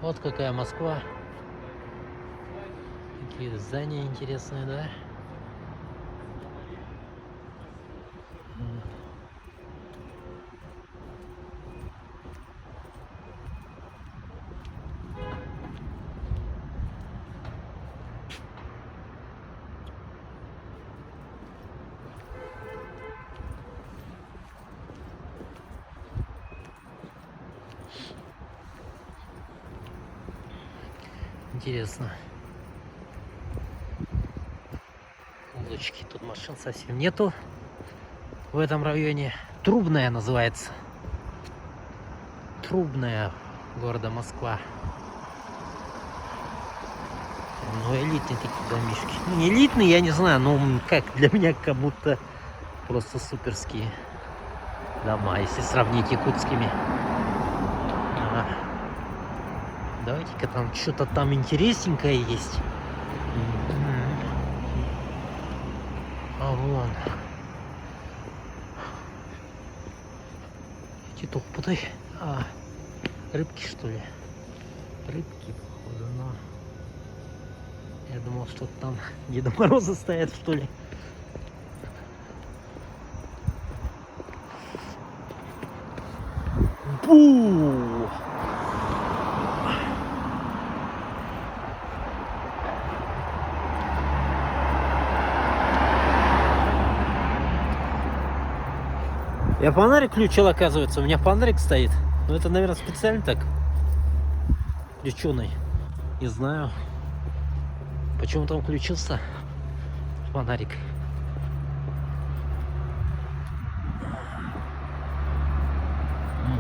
Вот какая Москва. Какие здания интересные, да? Интересно. Улочки. Тут машин совсем нету в этом районе. Трубная называется. Трубная города Москва. Ну, элитные такие домишки. Ну, не элитные, я не знаю, но как для меня как будто просто суперские дома, если сравнить якутскими. Ага. Давайте-ка там что-то там интересненькое есть. А вон. Эти топоты. Рыбки, что ли? Рыбки, походу, но... Я думал, что там Деда Мороза стоят, что ли. Бу! Я фонарик включил, оказывается. У меня фонарик стоит. Но это, наверное, специально так. Включенный. Не знаю. Почему там включился фонарик.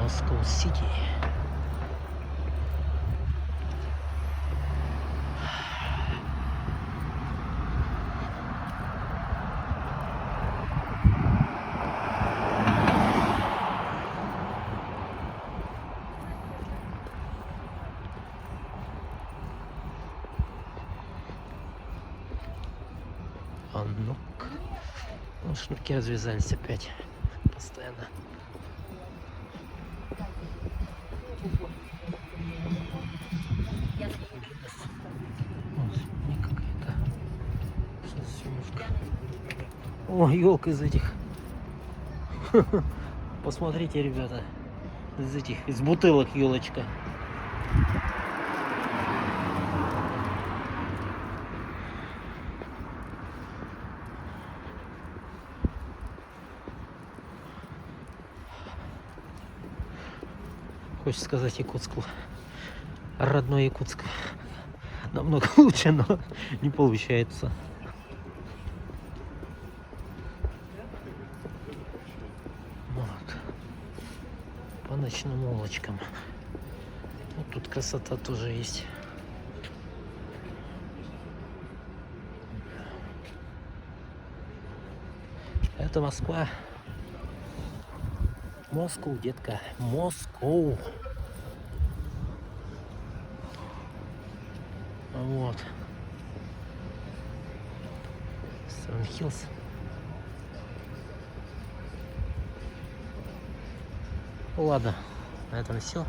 Москва-Сити. А ну-ка. Ну, шнурки развязались опять. Постоянно. Какая-то. О, елка из этих. Посмотрите, ребята. Из этих, из бутылок елочка. Хочется сказать Якутску. Родной Якутск. Намного лучше, но не получается. Вот. По ночным улочкам. Вот тут красота тоже есть. Это Москва. Москва, детка. Москва. Вот. Севен Хиллз. Ладно, на этом все.